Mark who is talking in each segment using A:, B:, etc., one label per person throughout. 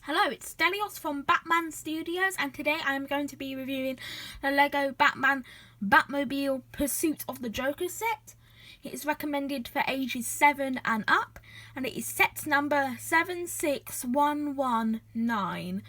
A: Hello, it's Delios from Batman Studios, and today I am going to be reviewing the Lego Batman Batmobile Pursuit of the Joker set. It is recommended for ages 7 and up, and it is set number 76119.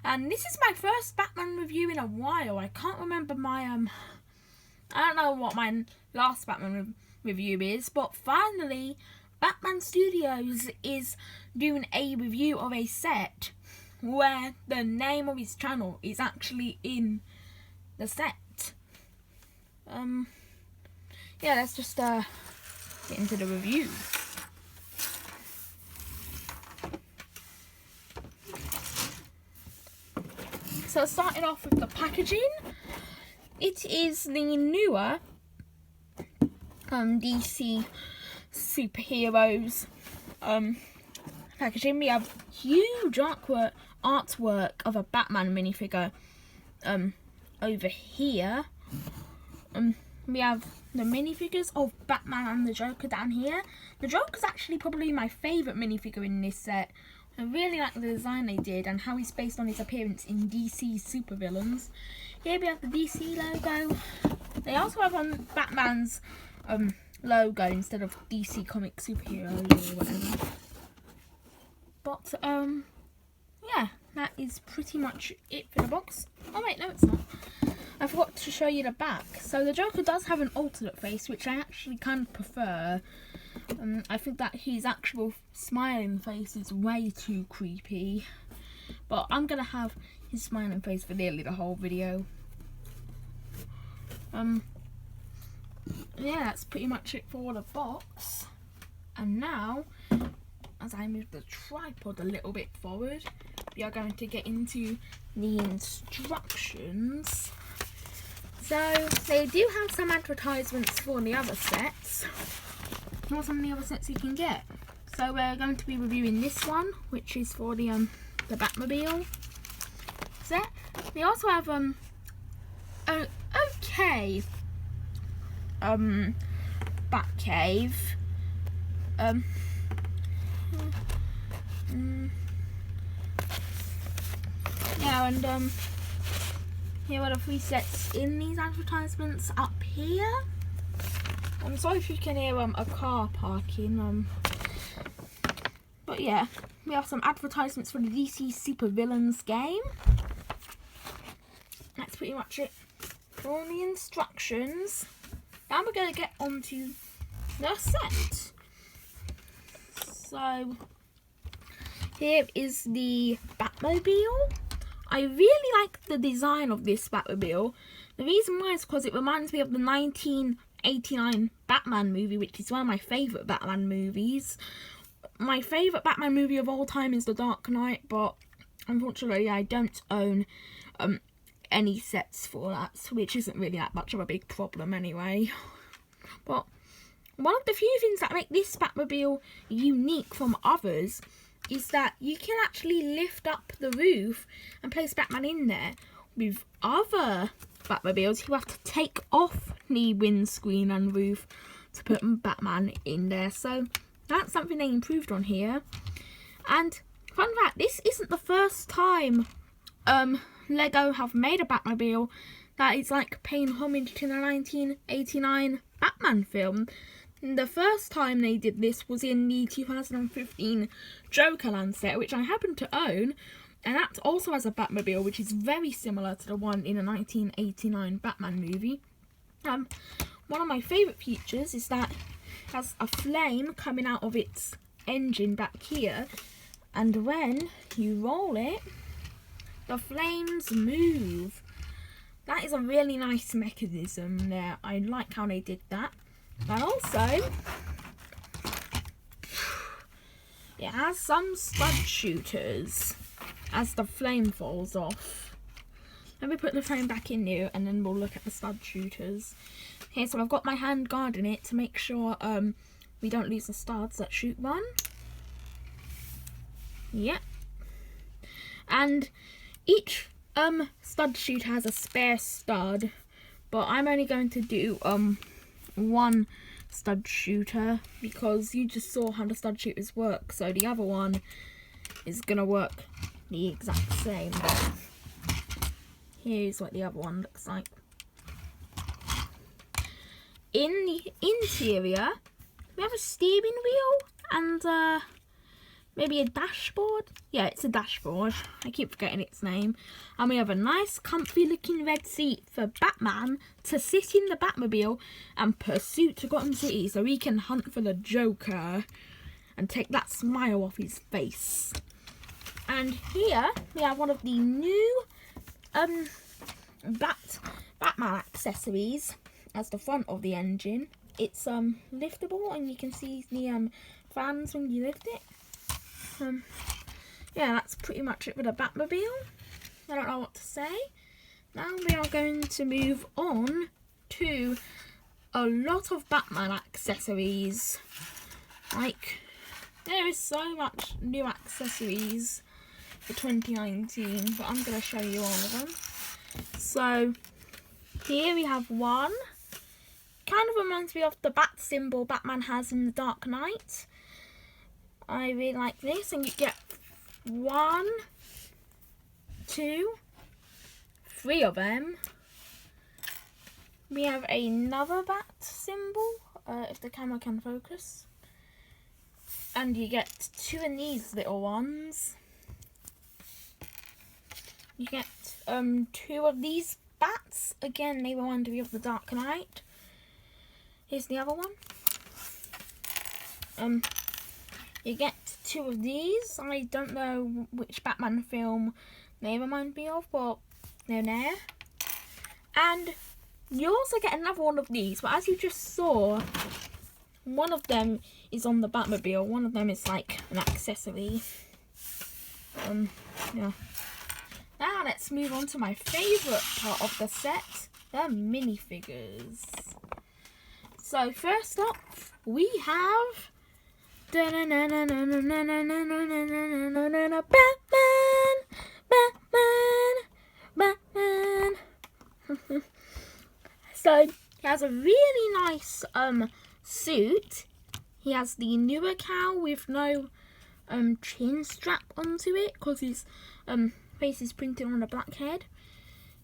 A: And this is my first Batman review in a while. I can't remember my I don't know what my last Batman review is, but finally Batman Studios is doing a review of a set where the name of his channel is actually in the set. Yeah, let's just get into the review. So starting off with the packaging, it is the newer DC superheroes packaging. We have huge artwork of a Batman minifigure over here. We have the minifigures of Batman and the Joker down here. The Joker's actually probably my favourite minifigure in this set. I really like the design they did and how he's based on his appearance in DC supervillains. Here we have the DC logo. They also have on Batman's logo instead of DC comic superheroes or whatever. But yeah, that is pretty much it for the box. Oh wait, no it's not. I forgot to show you the back. So the Joker does have an alternate face, which I actually kind of prefer. I think that his actual smiling face is way too creepy. But I'm gonna have his smiling face for nearly the whole video. Yeah, that's pretty much it for the box. And now, as I move the tripod a little bit forward, we are going to get into the instructions. So, they do have some advertisements for the other sets. What are some of the other sets you can get? So we're going to be reviewing this one, which is for the Batmobile set. We also have okay Batcave. Yeah, and here are the three sets in these advertisements up here. I'm sorry if you can hear a car parking. But yeah, we have some advertisements for the DC Supervillains game. That's pretty much it for all the instructions. Now we're going to get onto the set. So here is the Batmobile. I really like the design of this Batmobile. The reason why is because it reminds me of the 1989 Batman movie, which is one of my favourite Batman movies. My favourite Batman movie of all time is The Dark Knight, but unfortunately I don't own any sets for that, which isn't really that much of a big problem anyway. But one of the few things that make this Batmobile unique from others is that you can actually lift up the roof and place Batman in there. With other Batmobiles, you have to take off the windscreen and roof to put Batman in there. So that's something they improved on here. And fun fact, this isn't the first time Lego have made a Batmobile that is like paying homage to the 1989 Batman film. The first time they did this was in the 2015 Jokerland set, which I happen to own, and that also has a Batmobile, which is very similar to the one in the 1989 Batman movie. One of my favourite features is that it has a flame coming out of its engine back here, and when you roll it, the flames move. That is a really nice mechanism there. I like how they did that. And also, it has some stud shooters as the flame falls off. Let me put the frame back in here and then we'll look at the stud shooters. Okay, so I've got my hand guard in it to make sure we don't lose the studs that shoot one. Yep. And each stud shooter has a spare stud, but I'm only going to do one stud shooter because you just saw how the stud shooters work, so the other one is gonna work the exact same. Here's what the other one looks like. In the interior, we have a steering wheel and maybe a dashboard. Yeah, it's a dashboard. I keep forgetting its name. And we have a nice comfy looking red seat for Batman to sit in the Batmobile and pursue to Gotham City so he can hunt for the Joker and take that smile off his face. And here we have one of the new Batman accessories as the front of the engine. It's liftable and you can see the fans when you lift it. Yeah, that's pretty much it with the Batmobile. I don't know what to say. Now we are going to move on to a lot of Batman accessories. Like, there is so much new accessories for 2019, but I'm going to show you all of them. So, here we have one. Kind of reminds me of the bat symbol Batman has in the Dark Knight. I really like this, and you get 1, 2, 3 of them. We have another bat symbol, if the camera can focus. And you get 2 of these little ones. You get 2 of these bats. Again, they remind me of the Dark Knight. Here's the other one. You get 2 of these. I don't know which Batman film they remind me of, but they're there. And you also get another one of these, but as you just saw, one of them is on the Batmobile, one of them is like an accessory. Yeah. Now let's move on to my favourite part of the set, the minifigures. So first up, we have Batman, Batman. So he has a really nice suit. He has the newer cowl with no chin strap onto it because his face is printed on a black head.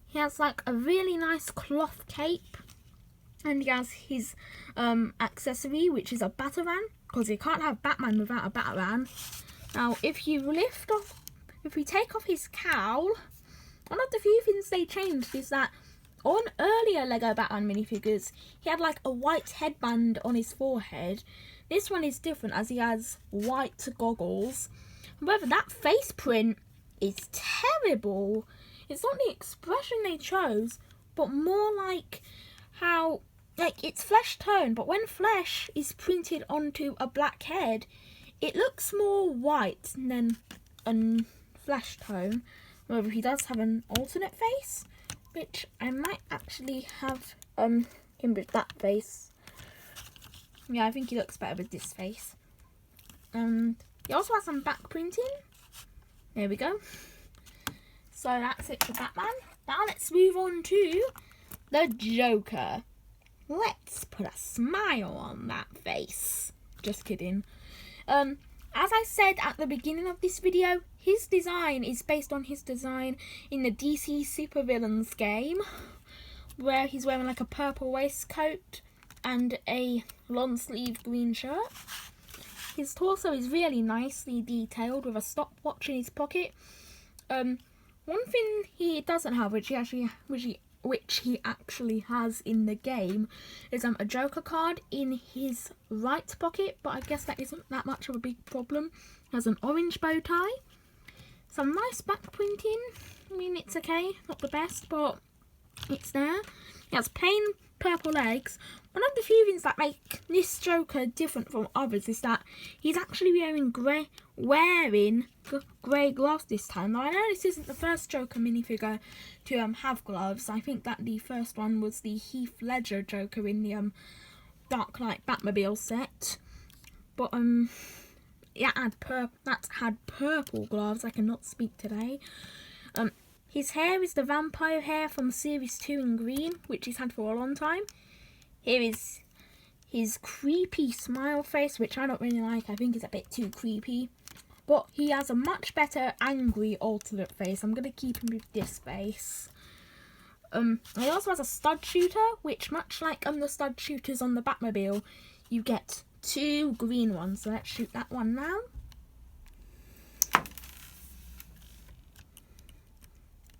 A: He has like a really nice cloth cape, and he has his accessory, which is a Batarang, because you can't have Batman without a Batarang. Now, if you take off his cowl, one of the few things they changed is that on earlier Lego Batman minifigures, he had like a white headband on his forehead. This one is different as he has white goggles. However, that face print is terrible. It's not the expression they chose, but more like how, like, it's flesh tone, but when flesh is printed onto a black head, it looks more white than a flesh tone. However, he does have an alternate face, which I might actually have him with that face. Yeah, I think he looks better with this face. He also has some back printing. There we go. So that's it for Batman. Now let's move on to the Joker. Let's put a smile on that face. Just kidding. As I said at the beginning of this video, his design is based on his design in the DC Supervillains game, where he's wearing like a purple waistcoat and a long sleeve green shirt. His torso is really nicely detailed with a stopwatch in his pocket. One thing he doesn't have, which he actually has in the game, is a Joker card in his right pocket, but I guess that isn't that much of a big problem. He has an orange bow tie, some nice back printing. I mean, it's okay, not the best, but it's there. He has plain purple legs. One of the few things that make this Joker different from others is that he's actually wearing grey gloves this time. Now, I know this isn't the first Joker minifigure to have gloves. I think that the first one was the Heath Ledger Joker in the Dark Knight Batmobile set. But that had purple gloves. I cannot speak today. His hair is the vampire hair from Series 2 in green, which he's had for a long time. Here is his creepy smile face, which I don't really like. I think it's a bit too creepy. but he has a much better angry alternate face. I'm going to keep him with this face. He also has a stud shooter, which much like the stud shooters on the Batmobile, you get 2 green ones. So let's shoot that one now.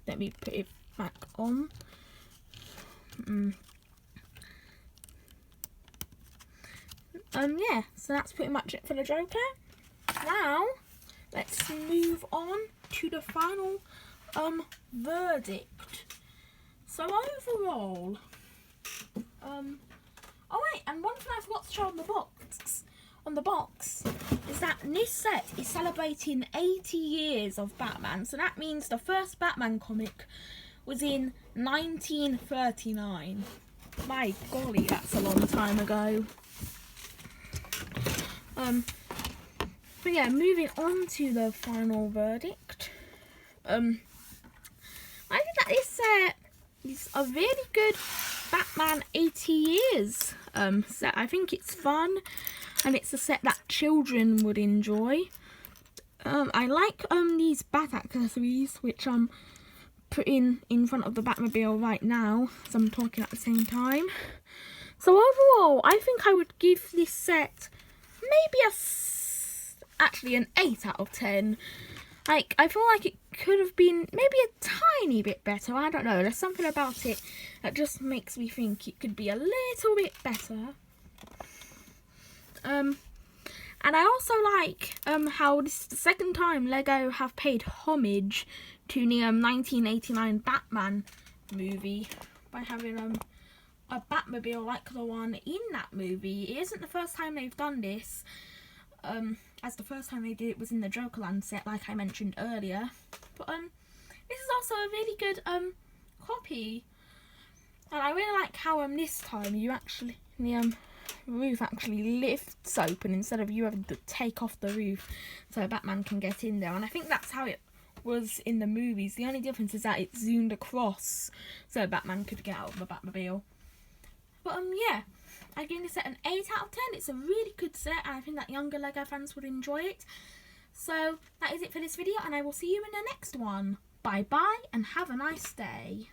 A: Let me put it back on. Yeah, so that's pretty much it for the Joker. Now, let's move on to the final verdict. So overall, oh wait, and one thing I forgot to show on the box, is that this set is celebrating 80 years of Batman. So that means the first Batman comic was in 1939. My golly, that's a long time ago. But yeah, moving on to the final verdict. I think that this set is a really good Batman 80 years set. I think it's fun, and it's a set that children would enjoy. I like these bat accessories, which I'm putting in front of the Batmobile right now, so I'm talking at the same time. So overall, I think I would give this set maybe actually an 8 out of 10. Like, I feel like it could have been maybe a tiny bit better. I don't know. There's something about it that just makes me think it could be a little bit better. And I also like how this is the second time Lego have paid homage to the 1989 Batman movie by having a Batmobile like the one in that movie. It isn't the first time they've done this. As the first time they did it was in the Jokerland set, like I mentioned earlier. But this is also a really good copy, and I really like how this time you actually the roof actually lifts open instead of you having to take off the roof so Batman can get in there. And I think that's how it was in the movies. The only difference is that it zoomed across so Batman could get out of the Batmobile. But yeah, I give this set an 8 out of 10. It's a really good set, and I think that younger Lego fans would enjoy it. So that is it for this video, and I will see you in the next one. Bye bye, and have a nice day.